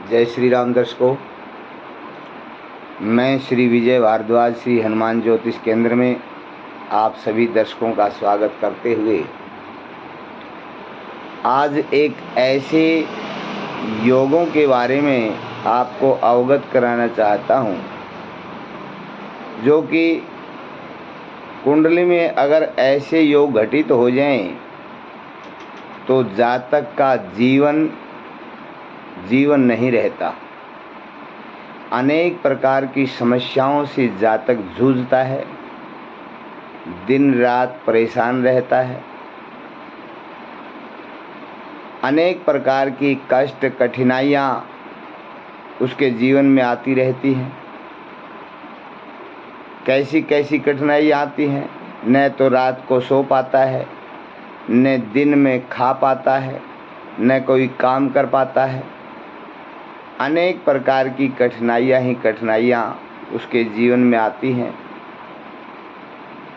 जय श्री राम दर्शकों, मैं श्री विजय भारद्वाज श्री हनुमान ज्योतिष केंद्र में आप सभी दर्शकों का स्वागत करते हुए आज एक ऐसे योगों के बारे में आपको अवगत कराना चाहता हूं, जो कि कुंडली में अगर ऐसे योग घटित हो जाएं तो जातक का जीवन नहीं रहता। अनेक प्रकार की समस्याओं से जातक जूझता है, दिन रात परेशान रहता है। अनेक प्रकार की कष्ट कठिनाइयाँ उसके जीवन में आती रहती हैं। कैसी कैसी कठिनाइयाँ आती हैं, न तो रात को सो पाता है, न दिन में खा पाता है, न कोई काम कर पाता है। अनेक प्रकार की कठिनाइयाँ उसके जीवन में आती हैं।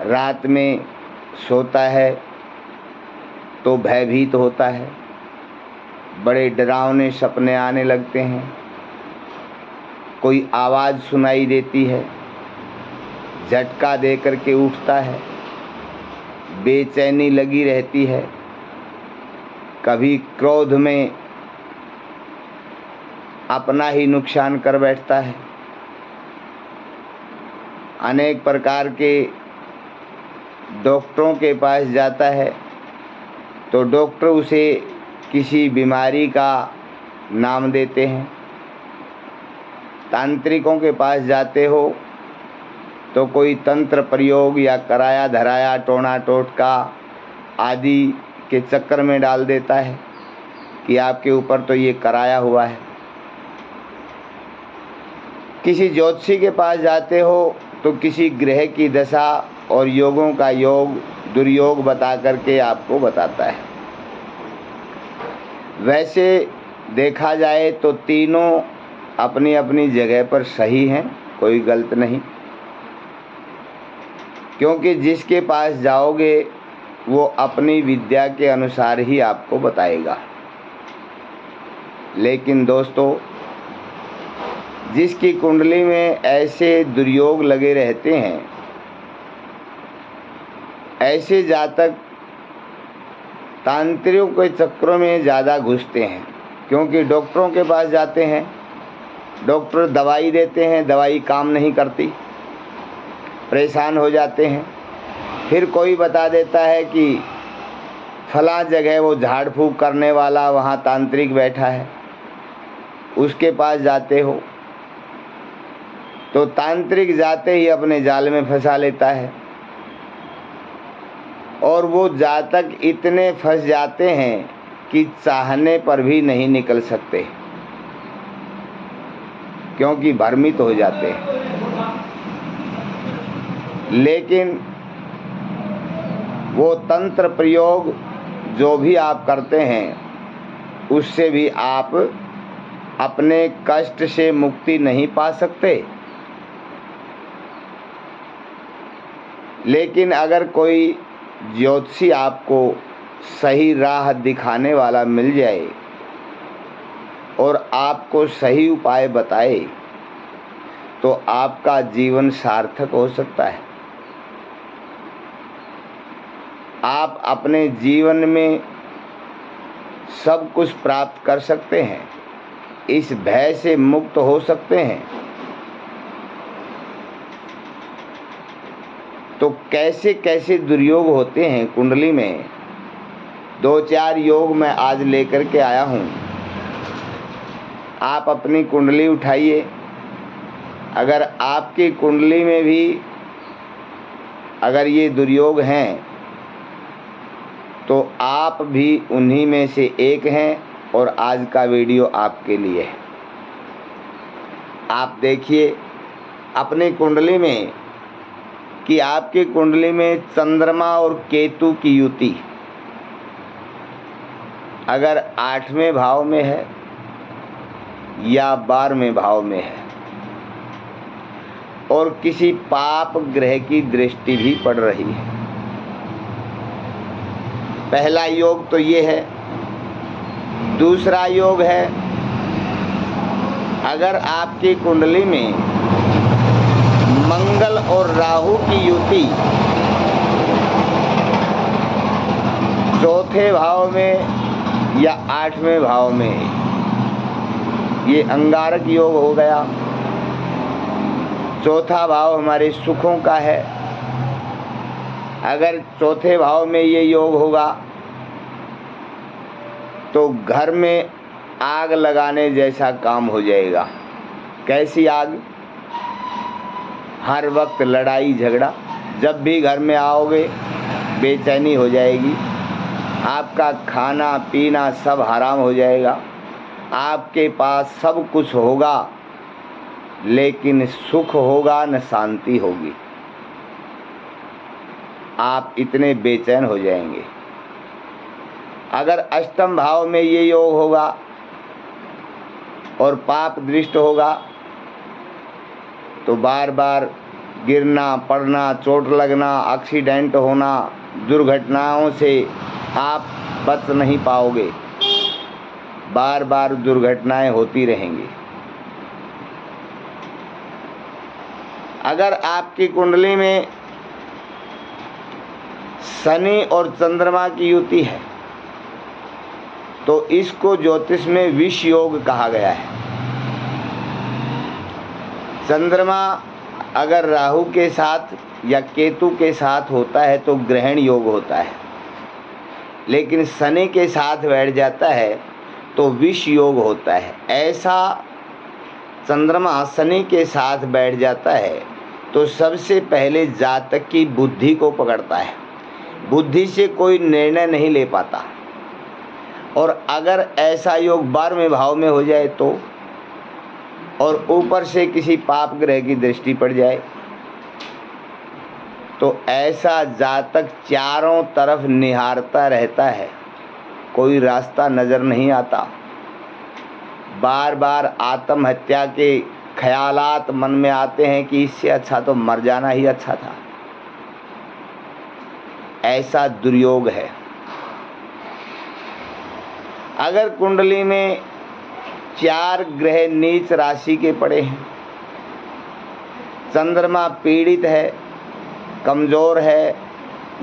रात में सोता है तो भयभीत होता है, बड़े डरावने सपने आने लगते हैं। कोई आवाज़ सुनाई देती है, झटका दे करके उठता है, बेचैनी लगी रहती है। कभी क्रोध में अपना ही नुकसान कर बैठता है। अनेक प्रकार के डॉक्टरों के पास जाता है तो डॉक्टर उसे किसी बीमारी का नाम देते हैं। तांत्रिकों के पास जाते हो तो कोई तंत्र प्रयोग या कराया धराया टोना टोटका आदि के चक्कर में डाल देता है कि आपके ऊपर तो ये कराया हुआ है। किसी ज्योतिषी के पास जाते हो तो किसी ग्रह की दशा और योगों का योग दुर्योग बता करके आपको बताता है। वैसे देखा जाए तो तीनों अपनी अपनी जगह पर सही हैं, कोई गलत नहीं। क्योंकि जिसके पास जाओगे वो अपनी विद्या के अनुसार ही आपको बताएगा। लेकिन दोस्तों, जिसकी कुंडली में ऐसे दुर्योग लगे रहते हैं, ऐसे जातक तांत्रिकों के चक्रों में ज़्यादा घुसते हैं। क्योंकि डॉक्टरों के पास जाते हैं, डॉक्टर दवाई देते हैं, दवाई काम नहीं करती, परेशान हो जाते हैं। फिर कोई बता देता है कि फला जगह वो झाड़ फूक करने वाला वहाँ तांत्रिक बैठा है, उसके पास जाते हो तो तांत्रिक जाते ही अपने जाल में फंसा लेता है और वो जातक इतने फंस जाते हैं कि चाहने पर भी नहीं निकल सकते, क्योंकि भ्रमित हो जाते हैं। लेकिन वो तंत्र प्रयोग जो भी आप करते हैं, उससे भी आप अपने कष्ट से मुक्ति नहीं पा सकते। लेकिन अगर कोई ज्योतिषी आपको सही राह दिखाने वाला मिल जाए और आपको सही उपाय बताए तो आपका जीवन सार्थक हो सकता है। आप अपने जीवन में सब कुछ प्राप्त कर सकते हैं, इस भय से मुक्त हो सकते हैं। तो कैसे कैसे दुर्योग होते हैं कुंडली में, 2-4 योग मैं आज लेकर के आया हूँ। आप अपनी कुंडली उठाइए। अगर आपकी कुंडली में भी अगर ये दुर्योग हैं तो आप भी उन्हीं में से एक हैं और आज का वीडियो आपके लिए है। आप देखिए अपनी कुंडली में कि आपकी कुंडली में चंद्रमा और केतु की युति अगर 8वें भाव में है या 12वें भाव में है और किसी पाप ग्रह की दृष्टि भी पड़ रही है। पहला योग तो ये है। दूसरा योग है अगर आपकी कुंडली में मंगल और राहु की युति चौथे भाव में या 8वें भाव में, ये अंगारक योग हो गया। चौथा भाव हमारे सुखों का है। अगर चौथे भाव में ये योग होगा तो घर में आग लगाने जैसा काम हो जाएगा। कैसी आग? हर वक्त लड़ाई झगड़ा। जब भी घर में आओगे बेचैनी हो जाएगी, आपका खाना पीना सब हराम हो जाएगा। आपके पास सब कुछ होगा लेकिन सुख होगा न शांति होगी। आप इतने बेचैन हो जाएंगे। अगर अष्टम भाव में ये योग होगा और पाप दृष्ट होगा तो बार बार गिरना पड़ना, चोट लगना, एक्सीडेंट होना, दुर्घटनाओं से आप बच नहीं पाओगे। बार बार दुर्घटनाएं होती रहेंगी। अगर आपकी कुंडली में शनि और चंद्रमा की युति है तो इसको ज्योतिष में विष योग कहा गया है। चंद्रमा अगर राहु के साथ या केतु के साथ होता है तो ग्रहण योग होता है, लेकिन शनि के साथ बैठ जाता है तो विष योग होता है। ऐसा चंद्रमा शनि के साथ बैठ जाता है तो सबसे पहले जातक की बुद्धि को पकड़ता है। बुद्धि से कोई निर्णय नहीं ले पाता। और अगर ऐसा योग 12वें भाव में हो जाए तो, और ऊपर से किसी पाप ग्रह की दृष्टि पड़ जाए तो ऐसा जातक चारों तरफ निहारता रहता है, कोई रास्ता नजर नहीं आता। बार बार आत्महत्या के ख्यालात मन में आते हैं कि इससे अच्छा तो मर जाना ही अच्छा था। ऐसा दुर्योग है। अगर कुंडली में 4 ग्रह नीच राशि के पड़े हैं, चंद्रमा पीड़ित है, कमजोर है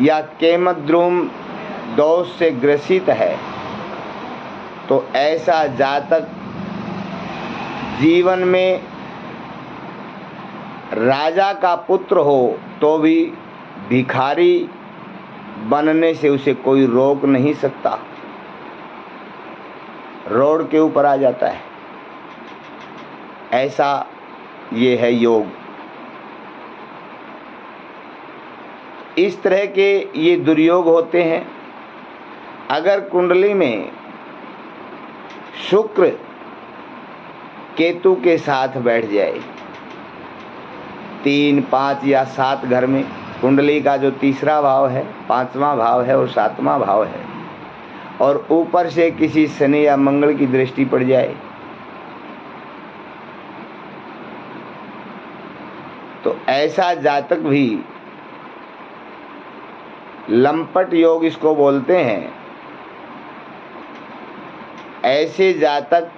या केमद्रुम दोष से ग्रसित है तो ऐसा जातक जीवन में राजा का पुत्र हो तो भी भिखारी बनने से उसे कोई रोक नहीं सकता, रोड के ऊपर आ जाता है। ऐसा ये है योग। इस तरह के ये दुर्योग होते हैं। अगर कुंडली में शुक्र केतु के साथ बैठ जाए 3, 5 या 7 घर में, कुंडली का जो तीसरा भाव है, 5वां भाव है और 7वां भाव है, और ऊपर से किसी शनि या मंगल की दृष्टि पड़ जाए तो ऐसा जातक भी लंपट योग इसको बोलते हैं। ऐसे जातक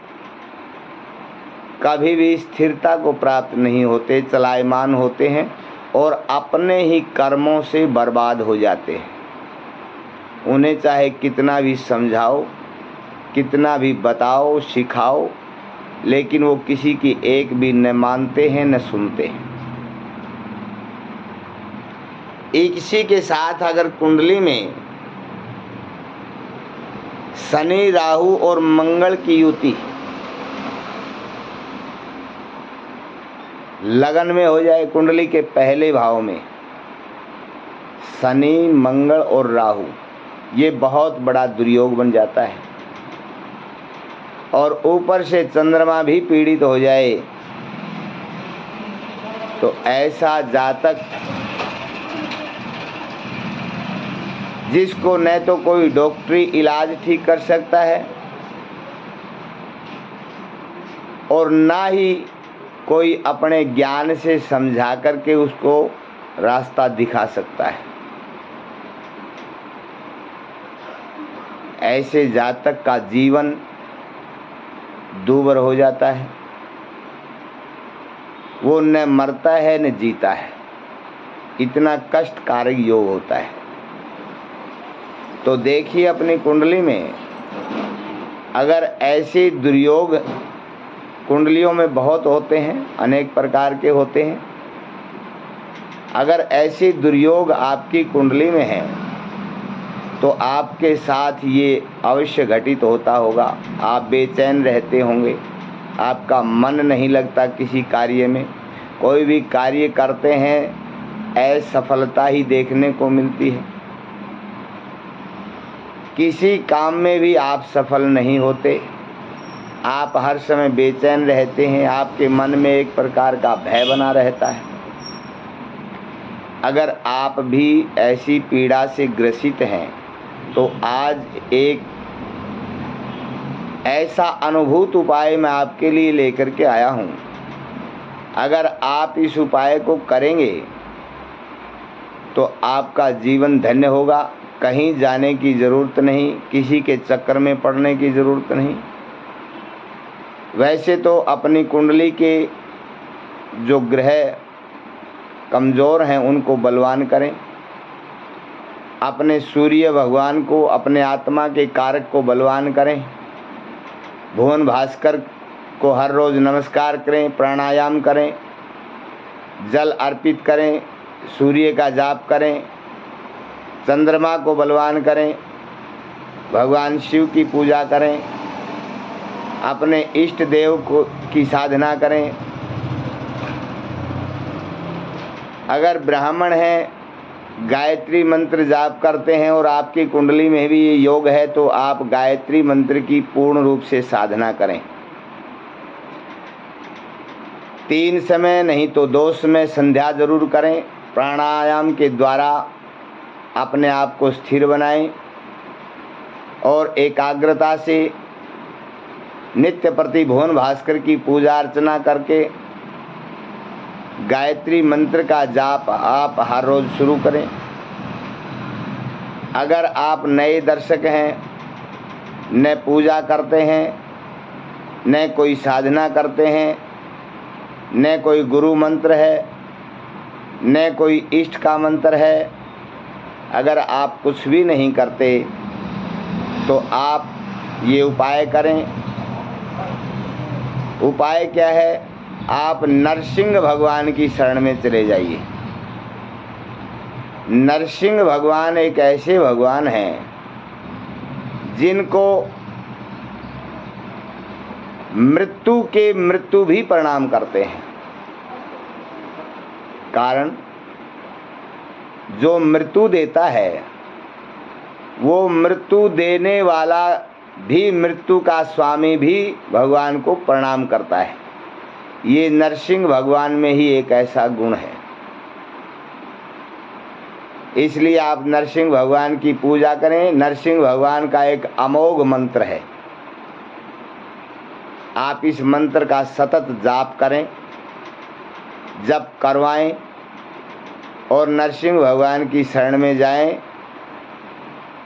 कभी भी स्थिरता को प्राप्त नहीं होते, चलायमान होते हैं और अपने ही कर्मों से बर्बाद हो जाते हैं। उन्हें चाहे कितना भी समझाओ, कितना भी बताओ, सिखाओ, लेकिन वो किसी की एक भी न मानते हैं न सुनते हैं। इसी के साथ अगर कुंडली में शनि, राहु और मंगल की युति लगन में हो जाए, कुंडली के पहले भाव में शनि, मंगल और राहु, ये बहुत बड़ा दुर्योग बन जाता है। और ऊपर से चंद्रमा भी पीड़ित हो जाए तो ऐसा जातक जिसको न तो कोई डॉक्टरी इलाज ठीक कर सकता है और ना ही कोई अपने ज्ञान से समझा करके उसको रास्ता दिखा सकता है। ऐसे जातक का जीवन दूभर हो जाता है। वो न मरता है न जीता है, इतना कष्टकारक योग होता है। तो देखिए अपनी कुंडली में अगर ऐसे दुर्योग कुंडलियों में बहुत होते हैं, अनेक प्रकार के होते हैं, अगर ऐसे दुर्योग आपकी कुंडली में हैं तो आपके साथ ये अवश्य घटित होता होगा। आप बेचैन रहते होंगे, आपका मन नहीं लगता किसी कार्य में, कोई भी कार्य करते हैं असफलता ही देखने को मिलती है, किसी काम में भी आप सफल नहीं होते, आप हर समय बेचैन रहते हैं, आपके मन में एक प्रकार का भय बना रहता है। अगर आप भी ऐसी पीड़ा से ग्रसित हैं तो आज एक ऐसा अनुभूत उपाय मैं आपके लिए लेकर के आया हूँ। अगर आप इस उपाय को करेंगे तो आपका जीवन धन्य होगा, कहीं जाने की ज़रूरत नहीं, किसी के चक्कर में पड़ने की ज़रूरत नहीं। वैसे तो अपनी कुंडली के जो ग्रह कमज़ोर हैं उनको बलवान करें, अपने सूर्य भगवान को, अपने आत्मा के कारक को बलवान करें, भुवन भास्कर को हर रोज़ नमस्कार करें, प्राणायाम करें, जल अर्पित करें, सूर्य का जाप करें, चंद्रमा को बलवान करें, भगवान शिव की पूजा करें, अपने इष्ट देव को की साधना करें। अगर ब्राह्मण हैं, गायत्री मंत्र जाप करते हैं और आपकी कुंडली में भी ये योग है तो आप गायत्री मंत्र की पूर्ण रूप से साधना करें। 3 समय नहीं तो 2 समय संध्या जरूर करें। प्राणायाम के द्वारा अपने आप को स्थिर बनाएं और एकाग्रता से नित्य प्रति भुवन भास्कर की पूजा अर्चना करके गायत्री मंत्र का जाप आप हर रोज़ शुरू करें। अगर आप नए दर्शक हैं, न पूजा करते हैं, न कोई साधना करते हैं, न कोई गुरु मंत्र है, न कोई इष्ट का मंत्र है, अगर आप कुछ भी नहीं करते तो आप ये उपाय करें। उपाय क्या है? आप नरसिंह भगवान की शरण में चले जाइए। नरसिंह भगवान एक ऐसे भगवान हैं जिनको मृत्यु के मृत्यु भी प्रणाम करते हैं। कारण जो मृत्यु देता है वो मृत्यु देने वाला भी, मृत्यु का स्वामी भी भगवान को प्रणाम करता है। ये नरसिंह भगवान में ही एक ऐसा गुण है। इसलिए आप नरसिंह भगवान की पूजा करें। नरसिंह भगवान का एक अमोघ मंत्र है, आप इस मंत्र का सतत जाप करें, जप करवाएं और नरसिंह भगवान की शरण में जाएं।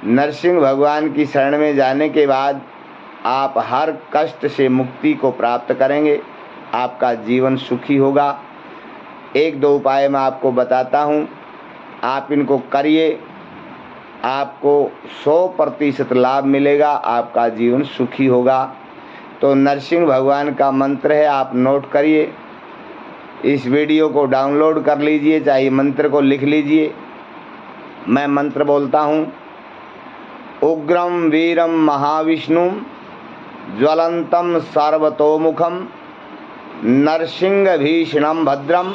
नरसिंह भगवान की शरण में जाने के बाद आप हर कष्ट से मुक्ति को प्राप्त करेंगे, आपका जीवन सुखी होगा। 1-2 उपाय मैं आपको बताता हूँ, आप इनको करिए, आपको 100% लाभ मिलेगा, आपका जीवन सुखी होगा। तो नरसिंह भगवान का मंत्र है, आप नोट करिए, इस वीडियो को डाउनलोड कर लीजिए, चाहे मंत्र को लिख लीजिए। मैं मंत्र बोलता हूँ। उग्रम वीरम महाविष्णु ज्वलंतम सर्वतोमुखम नरसिंह भीषणम भद्रम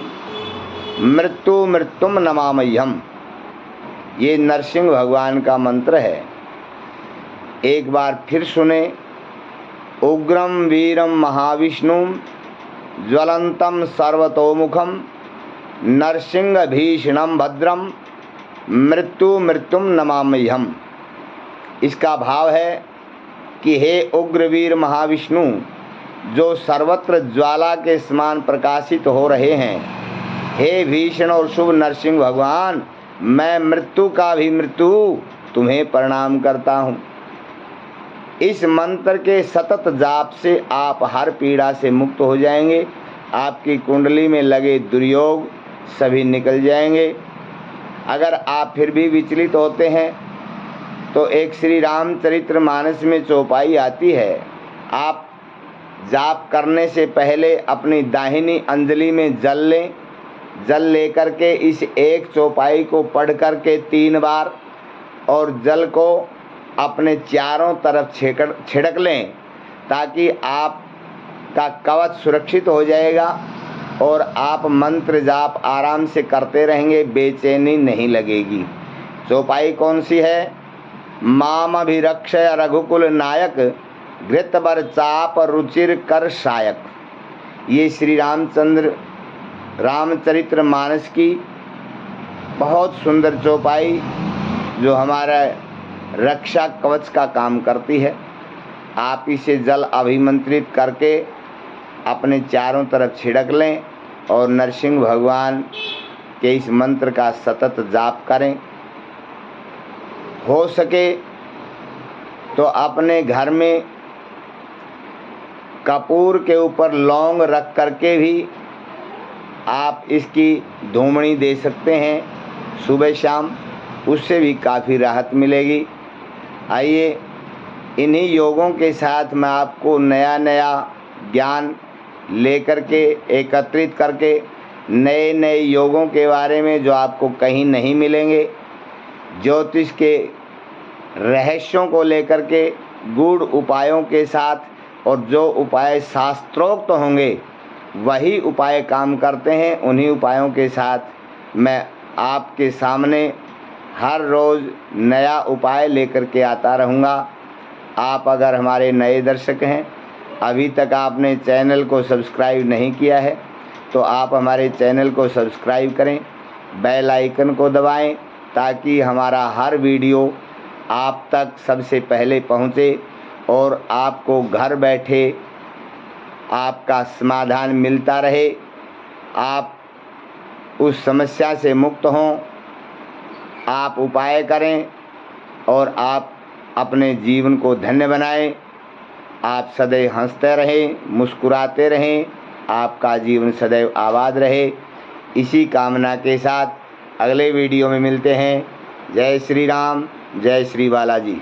मृत्यु मृत्युम नमामह्यम। ये नरसिंह भगवान का मंत्र है। एक बार फिर सुने। उग्रम वीरम महाविष्णु ज्वलंतम सर्वतोमुखम नरसिंह भीषणम भद्रम मृत्यु मृत्युम नमामह्यम। इसका भाव है कि हे उग्रवीर महाविष्णु, जो सर्वत्र ज्वाला के समान प्रकाशित हो रहे हैं, हे भीषण और शुभ नरसिंह भगवान, मैं मृत्यु का भी मृत्यु तुम्हें प्रणाम करता हूँ। इस मंत्र के सतत जाप से आप हर पीड़ा से मुक्त हो जाएंगे, आपकी कुंडली में लगे दुर्योग सभी निकल जाएंगे। अगर आप फिर भी विचलित होते हैं तो एक श्री रामचरितमानस में चौपाई आती है। आप जाप करने से पहले अपनी दाहिनी अंजलि में जल लें। जल लेकर के इस एक चौपाई को पढ़ कर के 3 बार और जल को अपने चारों तरफ छिड़क लें, ताकि आपका कवच सुरक्षित हो जाएगा और आप मंत्र जाप आराम से करते रहेंगे, बेचैनी नहीं लगेगी। चौपाई कौन सी है? माम अभिरक्षय रघुकुल नायक, घृतबर चाप रुचिर कर सायक। ये श्री रामचरितमानस की बहुत सुंदर चौपाई जो हमारा रक्षा कवच का काम करती है। आप इसे जल अभिमंत्रित करके अपने चारों तरफ छिड़क लें और नरसिंह भगवान के इस मंत्र का सतत जाप करें। हो सके तो अपने घर में कपूर के ऊपर लौंग रख करके भी आप इसकी धूमड़ी दे सकते हैं सुबह शाम, उससे भी काफ़ी राहत मिलेगी। आइए इन्हीं योगों के साथ मैं आपको नया नया ज्ञान लेकर के एकत्रित करके नए नए योगों के बारे में जो आपको कहीं नहीं मिलेंगे, ज्योतिष के रहस्यों को लेकर के गूढ़ उपायों के साथ, और जो उपाय शास्त्रोक्त होंगे वही उपाय काम करते हैं, उन्हीं उपायों के साथ मैं आपके सामने हर रोज़ नया उपाय लेकर के आता रहूँगा। आप अगर हमारे नए दर्शक हैं, अभी तक आपने चैनल को सब्सक्राइब नहीं किया है, तो आप हमारे चैनल को सब्सक्राइब करें, बेल आइकन को दबाएं, ताकि हमारा हर वीडियो आप तक सबसे पहले पहुँचे और आपको घर बैठे आपका समाधान मिलता रहे, आप उस समस्या से मुक्त हों। आप उपाय करें और आप अपने जीवन को धन्य बनाएं। आप सदैव हंसते रहें, मुस्कुराते रहें, आपका जीवन सदैव आबाद रहे। इसी कामना के साथ अगले वीडियो में मिलते हैं। जय श्री राम, जय श्री बालाजी।